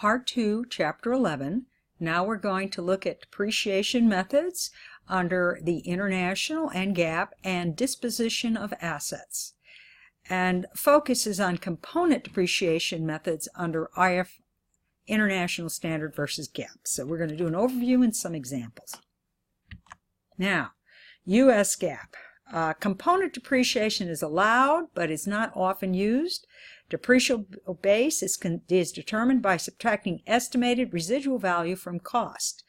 Part 2, Chapter 11. Now we're going to look at depreciation methods under the International and GAAP and disposition of assets. And focus is on component depreciation methods under International Standard versus GAAP. So we're going to do an overview and some examples. Now, U.S. GAAP. Component depreciation is allowed, but is not often used. Depreciable base is determined by subtracting estimated residual value from cost.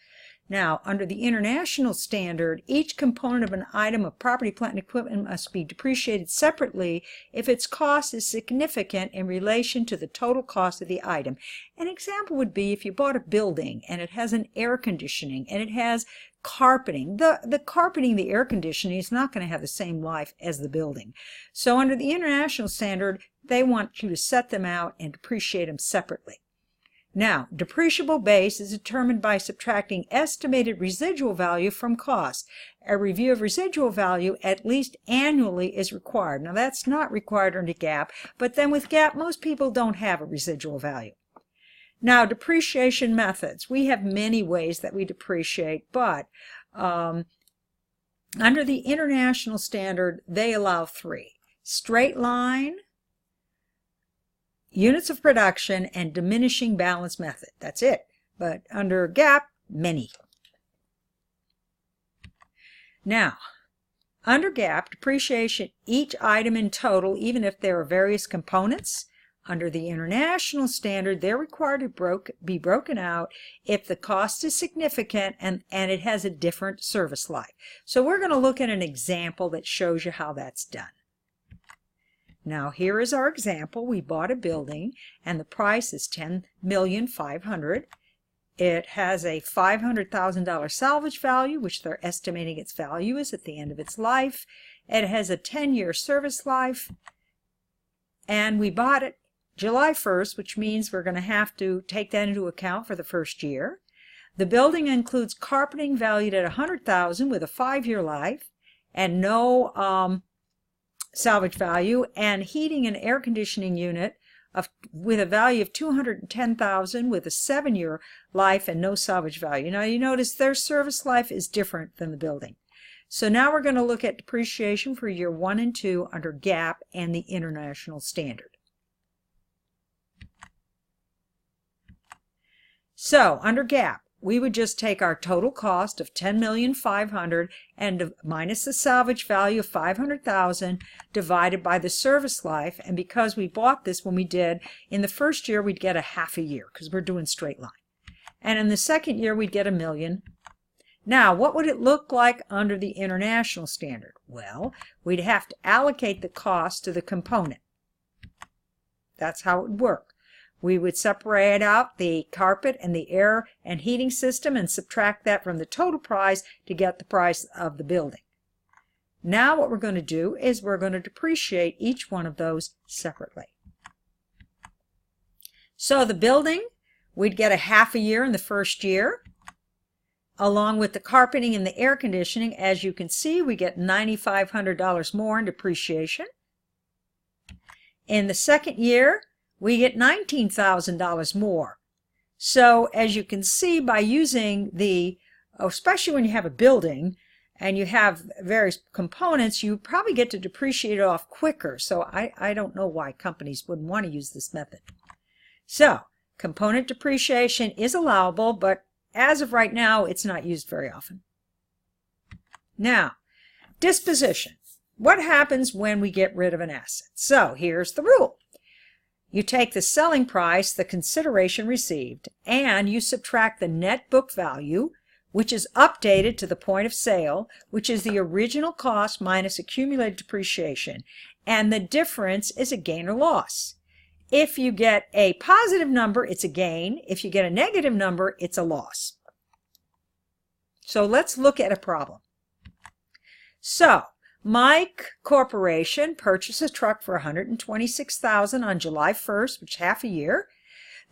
Now, under the international standard, each component of an item of property, plant, and equipment must be depreciated separately if its cost is significant in relation to the total cost of the item. An example would be if you bought a building and it has an air conditioning and it has carpeting. The carpeting, the air conditioning is not going to have the same life as the building. So under the international standard, they want you to set them out and depreciate them separately. Now, depreciable base is determined by subtracting estimated residual value from cost. A review of residual value at least annually is required. Now, that's not required under GAAP, but then with GAAP, most people don't have a residual value. Now, depreciation methods. We have many ways that we depreciate, but under the international standard, they allow 3. Straight line, units of production, and diminishing balance method. That's it. But under GAAP, many. Now, under GAAP, depreciation each item in total, even if there are various components. Under the international standard, they're required to be broken out if the cost is significant and it has a different service life. So we're going to look at an example that shows you how that's done. Now here is our example. We bought a building and the price is $10,500,000. It has a $500,000 salvage value, which they're estimating its value is at the end of its life. It has a 10-year service life, and we bought it July 1st, which means we're going to have to take that into account for the first year. The building includes carpeting valued at $100,000 with a 5-year life and no salvage value, and heating and air conditioning unit with a value of $210,000 with a 7-year life and no salvage value. Now you notice their service life is different than the building. So now we're going to look at depreciation for year 1 and 2 under GAAP and the international standard. So under GAAP, we would just take our total cost of $10,500,000 and minus the salvage value of $500,000 divided by the service life. And because we bought this when we did, in the first year we'd get a half a year because we're doing straight line. And in the second year we'd get $1 million. Now, what would it look like under the international standard? Well, we'd have to allocate the cost to the component. That's how it would work. We would separate out the carpet and the air and heating system and subtract that from the total price to get the price of the building. Now what we're going to do is we're going to depreciate each one of those separately. So the building, we'd get a half a year in the first year. Along with the carpeting and the air conditioning, as you can see, we get $9,500 more in depreciation. In the second year, we get $19,000 more. So as you can see, by using especially when you have a building and you have various components, you probably get to depreciate it off quicker. So I don't know why companies wouldn't want to use this method. So component depreciation is allowable, but as of right now, it's not used very often. Now, disposition. What happens when we get rid of an asset? So here's the rule. You take the selling price, the consideration received, and you subtract the net book value, which is updated to the point of sale, which is the original cost minus accumulated depreciation, and the difference is a gain or loss. If you get a positive number, it's a gain. If you get a negative number, it's a loss. So let's look at a problem. So, Mike Corporation purchased a truck for $126,000 on July 1st, which is half a year.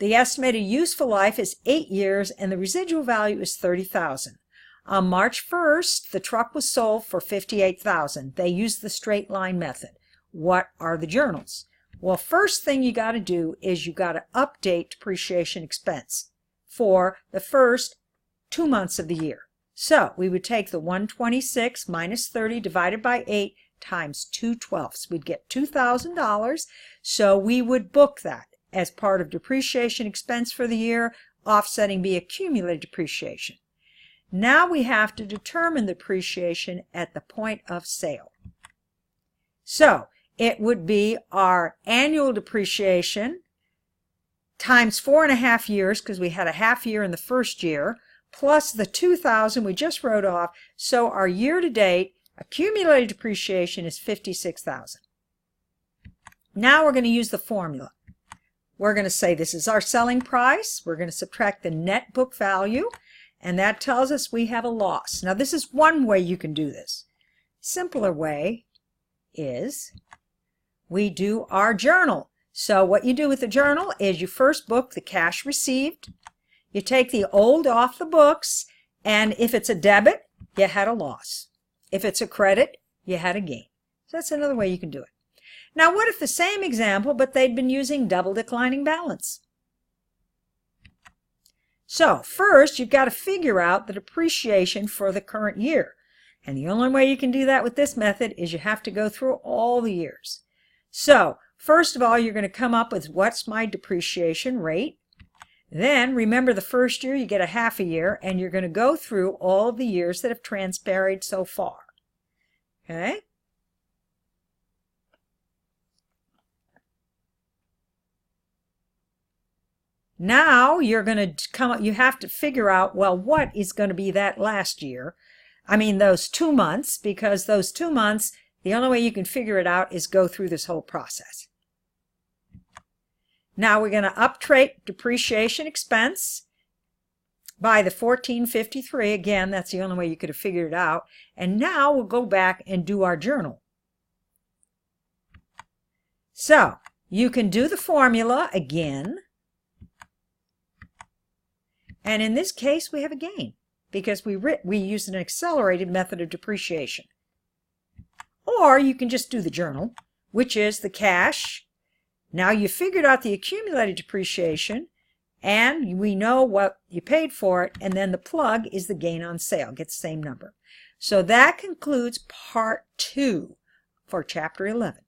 The estimated useful life is 8 years, and the residual value is $30,000. On March 1st, the truck was sold for $58,000. They used the straight line method. What are the journals? Well, first thing you got to do is you got to update depreciation expense for the first 2 months of the year. So we would take the 126 minus 30 divided by 8 times 2/12. We'd get $2,000. So we would book that as part of depreciation expense for the year, offsetting the accumulated depreciation. Now we have to determine the depreciation at the point of sale. So it would be our annual depreciation times 4.5 years, because we had a half year in the first year, plus the $2,000 we just wrote off. So our year-to-date accumulated depreciation is $56,000. Now we're going to use the formula. We're going to say this is our selling price. We're going to subtract the net book value, and that tells us we have a loss. Now this is one way you can do this. Simpler way is we do our journal. So what you do with the journal is you first book the cash received. You take the old off the books, and if it's a debit, you had a loss. If it's a credit, you had a gain. So that's another way you can do it. Now what if the same example, but they'd been using double declining balance? So first you've got to figure out the depreciation for the current year. And the only way you can do that with this method is you have to go through all the years. So first of all, you're going to come up with what's my depreciation rate. Then remember the first year you get a half a year, and you're going to go through all of the years that have transpired so far. Okay? Now you're going to come up, you have to figure out, well, what is going to be that last year? I mean those 2 months, because those 2 months, the only way you can figure it out is go through this whole process. Now we're going to update depreciation expense by the 1453. Again, that's the only way you could have figured it out. And now we'll go back and do our journal. So you can do the formula again. And in this case, we have a gain because we used an accelerated method of depreciation. Or you can just do the journal, which is the cash. Now you figured out the accumulated depreciation, and we know what you paid for it, and then the plug is the gain on sale. Get the same number. So that concludes part 2 for Chapter 11.